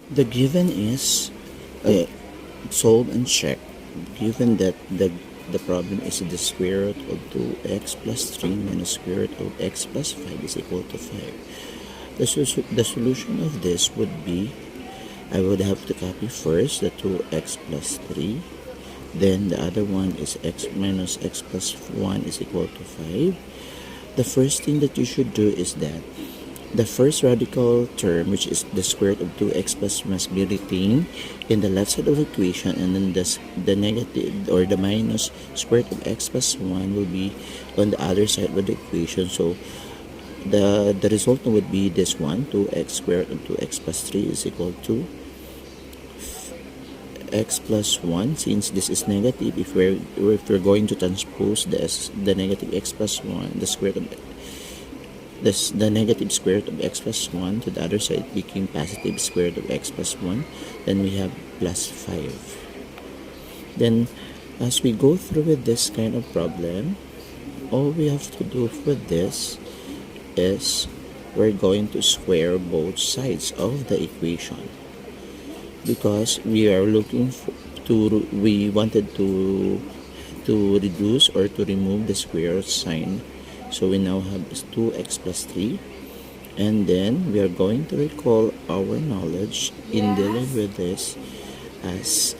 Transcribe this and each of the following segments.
The given is solve and check. Given that the problem is the square root of 2x plus 3 minus square root of x plus 5 is equal to 5. The solution of this would be, I would have to copy first the 2x plus 3. Then the other one is x minus x plus 1 is equal to 5. The first thing that you should do is that the first radical term, which is the square root of 2x plus, must be retained in the left side of the equation, and then the negative or the minus square root of x plus 1 will be on the other side of the equation. So the result would be this one, 2x squared of 2x plus 3 is equal to x plus 1. Since this is negative, if we're going to transpose the negative x plus 1, the square root of the negative square root of x plus 1 to the other side became positive square root of x plus 1, then we have plus 5. Then as we go through with this kind of problem, all we have to do for this is we're going to square both sides of the equation, because we are looking we wanted to reduce or to remove the square root sign. So we now have 2x plus 3, and then we are going to recall our knowledge in dealing with this as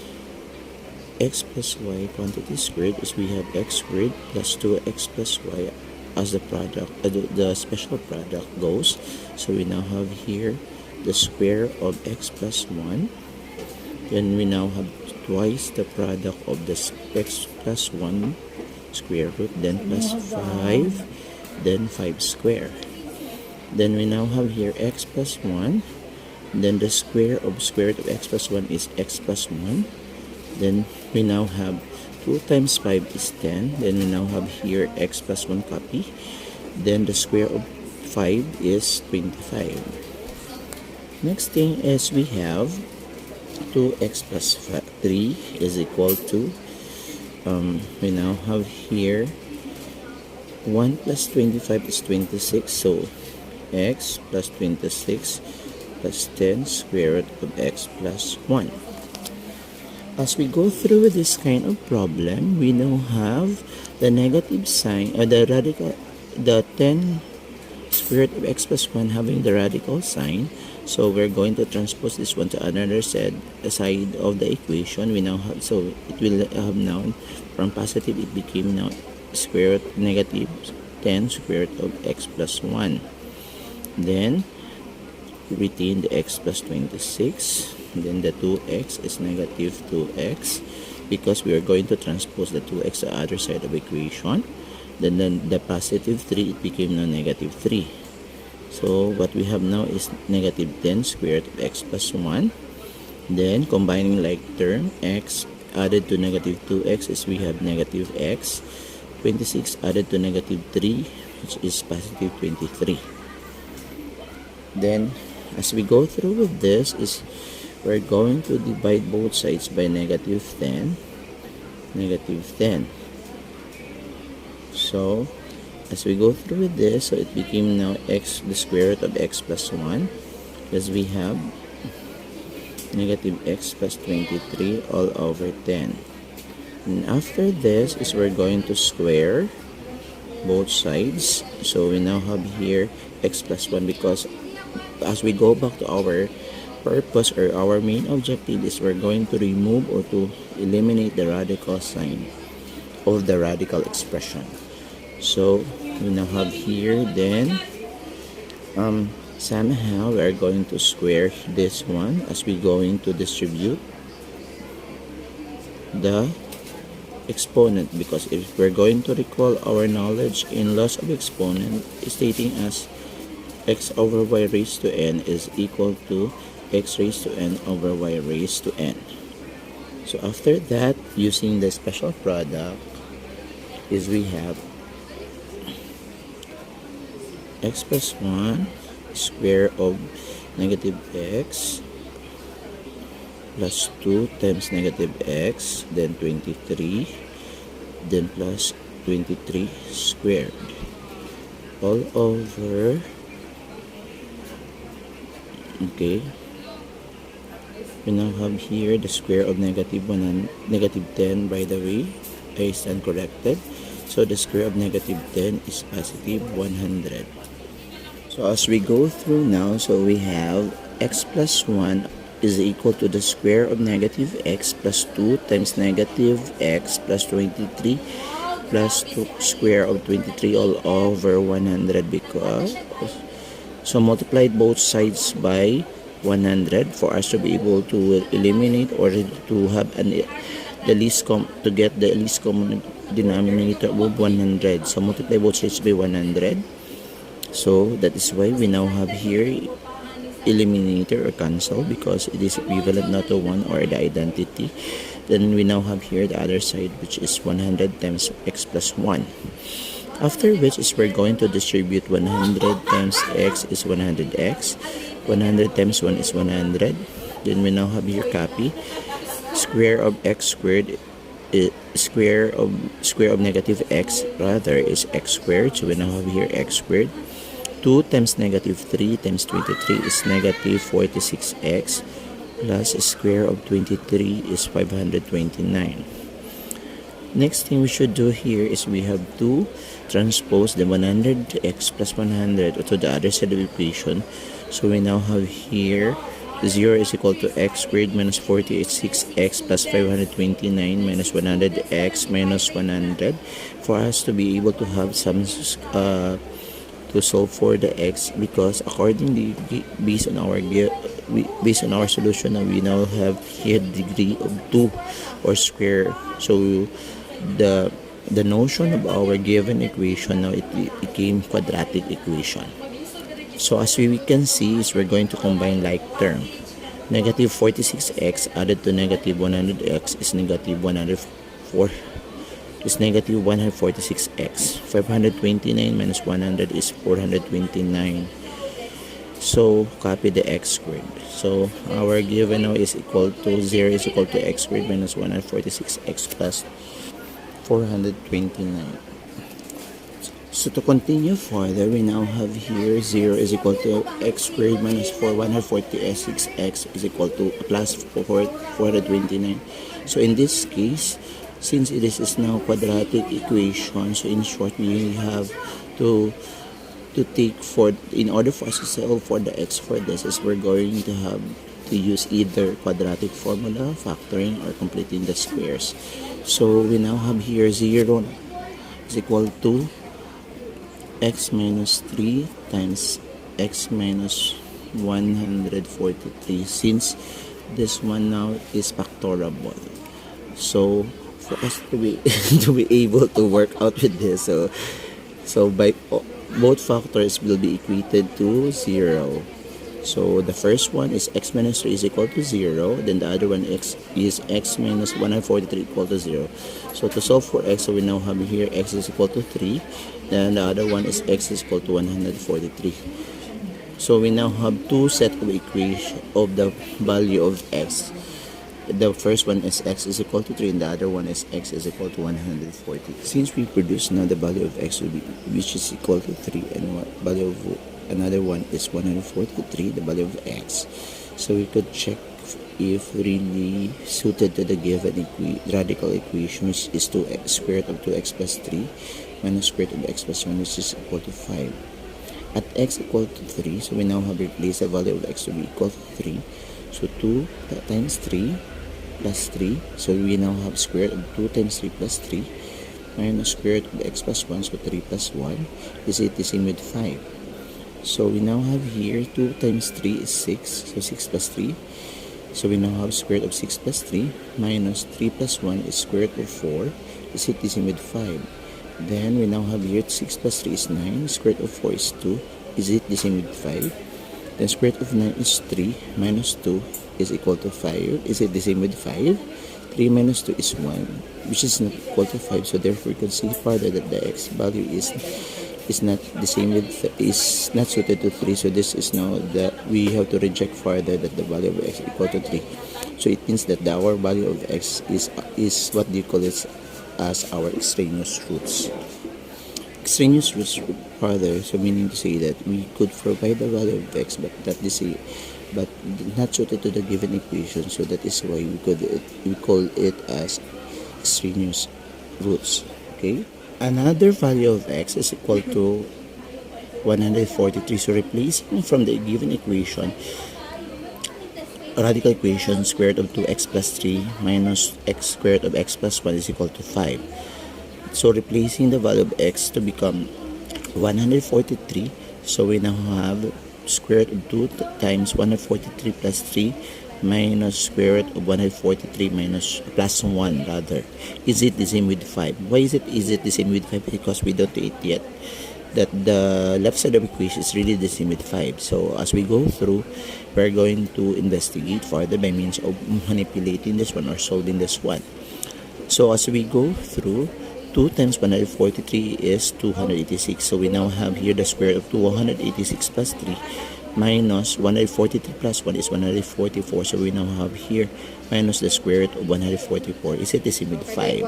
x plus y quantity squared, is we have x squared plus 2x plus y as the product, the special product goes. So we now have here the square of x plus 1, then we now have twice the product of the x plus 1 square root, then plus 5, then 5 square. Then we now have here x plus 1, then the square of x plus 1 is x plus 1. Then we now have 2 times 5 is 10. Then we now have here x plus 1 copy. Then the square of 5 is 25. Next thing is we have 2x plus 3 is equal to, we now have here 1 plus 25 is 26. So x plus 26 plus 10 square root of x plus 1. As we go through with this kind of problem, we now have the negative sign, or the 10 square root of x plus 1 having the radical sign. So we're going to transpose this one to another side of the equation. We now have, so it will have now, from positive it became now square root negative 10 square root of x plus 1. Then retain the x plus 26. Then the 2x is negative 2x, because we are going to transpose the 2x to the other side of the equation. Then the positive 3, it became now negative 3. So what we have now is negative 10 square root of x plus 1. Then combining like term, x added to negative 2x is we have negative x. 26 added to negative 3, which is positive 23. Then as we go through with this, is we're going to divide both sides by negative 10. So as we go through with this, so it became now x, the square root of x plus 1, because we have negative x plus 23 all over 10. And after this is we're going to square both sides. So we now have here x plus 1, because as we go back to our purpose or our main objective is we're going to remove or to eliminate the radical sign of the radical expression. So we now have here, then somehow we are going to square this one as we going to distribute the exponent, because if we're going to recall our knowledge in loss of exponent, stating as x over y raised to n is equal to x raised to n over y raised to n. So after that, using the special product, is we have x plus 1 square of negative x plus 2 times negative x, then 23, then plus 23 squared all over, okay, We now have here the square of negative 1 negative 10. By the way, I stand corrected. So the square of negative 10 is positive 100. So as we go through now, so we have x plus 1 is equal to the square of negative x plus 2 times negative x plus 23 plus 2 square of 23 all over 100, because so multiply both sides by 100 for us to be able to eliminate or to have the to get the least common denominator of 100. So multiply both sides by 100. So that is why we now have here eliminator or cancel, because it is equivalent not to 1 or the identity. Then we now have here the other side, which is 100 times x plus 1. After which is we're going to distribute 100 times x is 100x. 100 times 1 is 100. Then we now have here copy. Square of x squared is square of negative x rather is x squared. So we now have here x squared. 2 times negative 3 times 23 is negative 46x plus square of 23 is 529. Next thing we should do here is we have to transpose the 100x plus 100 to the other side of the equation. So we now have here 0 is equal to x squared minus 46x plus 529 minus 100x minus 100, for us to be able to have some to solve for the x, because accordingly based on our solution now we now have here degree of 2 or square. So the notion of our given equation now it became quadratic equation. So as we can see is we're going to combine like term. Negative 46x added to negative 100x is negative 104 is negative 146x. 529 minus 100 is 429. So copy the x squared. So our given now is equal to 0 is equal to x squared minus 146x plus 429. So to continue further, we now have here 0 is equal to x squared minus 146x is equal to plus 429. So in this case, since it is now quadratic equation, so in short we have to take for, in order for us to solve for the x for this, is we're going to have to use either quadratic formula, factoring, or completing the squares. So we now have here 0 is equal to x minus 3 times x minus 143, since this one now is factorable. So for us to be to be able to work out with this, so by both factors will be equated to 0. So the first one is x minus 3 is equal to 0. Then the other one is x minus 143 equal to 0. So to solve for x, so we now have here x is equal to 3. Then the other one is x is equal to 143. So we now have two set of equation of the value of x. The first one is x is equal to 3 and the other one is x is equal to 140. Since we produce now the value of x will be, which is equal to 3, and value of another one is 143, the value of x. So we could check if really suited to the given radical equation, which is 2x squared of 2x plus 3 minus square root of x plus 1, which is equal to 5. At x equal to 3, so we now have replaced the value of x to be equal to 3. So 2 times 3 plus 3, so we now have square root of 2 times 3 plus 3 minus square root of x plus 1, so 3 plus 1 is it the same with 5. So we now have here 2 times 3 is 6, so 6 plus 3. So we now have square root of 6 plus 3 minus 3 plus 1 is square root of 4, is it the same with 5. Then we now have here 6 plus 3 is 9, square root of 4 is 2, is it the same with 5. Then square root of 9 is 3 minus 2 is equal to 5, is it the same with 5. 3 minus 2 is 1, which is not equal to 5, so therefore you can see further that the x value is not the same with, is not suited to 3. So this is now that we have to reject further that the value of x equal to 3. So it means that our value of x is what do you call it, as our extraneous roots. Extraneous roots further, so meaning to say that we could provide the value of x, but but not suited to the given equation, so that is why we call it as extraneous roots. Okay, another value of x is equal to 143. So replacing from the given equation, radical equation, square root of 2x plus 3 minus x squared of x plus 1 is equal to 5. So replacing the value of x to become 143, so we now have square root of 2 times 143 plus 3 minus square root of 143 minus plus 1 rather. Is it the same with 5? Why is it the same with 5? Because we don't know it yet that the left side of equation is really the same with 5. So as we go through, we're going to investigate further by means of manipulating this one or solving this one. So as we go through, 2 times 143 is 286. So we now have here the square root of 286 plus 3 minus 143 plus 1 is 144. So we now have here minus the square root of 144. Is it the same with 5?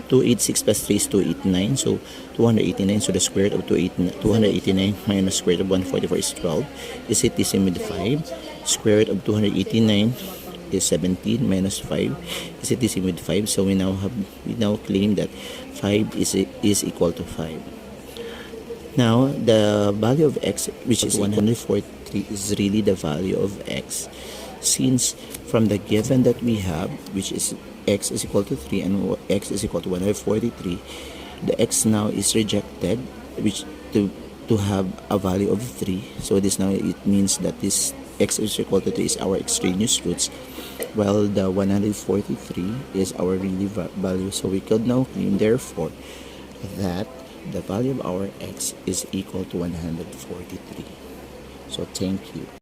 286 plus 3 is 289. So 289. So the square root of 289 minus square root of 144 is 12. Is it the same with 5? Square root of 289 is 17 minus 5. Is it the same with 5? So we now claim that 5 is equal to 5. Now the value of x, which is 143, is really the value of x, since from the given that we have, which is x is equal to 3 and x is equal to 143, the x now is rejected, which to have a value of 3. So this now, it means that this x is equal to 3 is our extraneous roots, while the 143 is our really value. So we could now claim therefore that the value of our x is equal to 143. So thank you.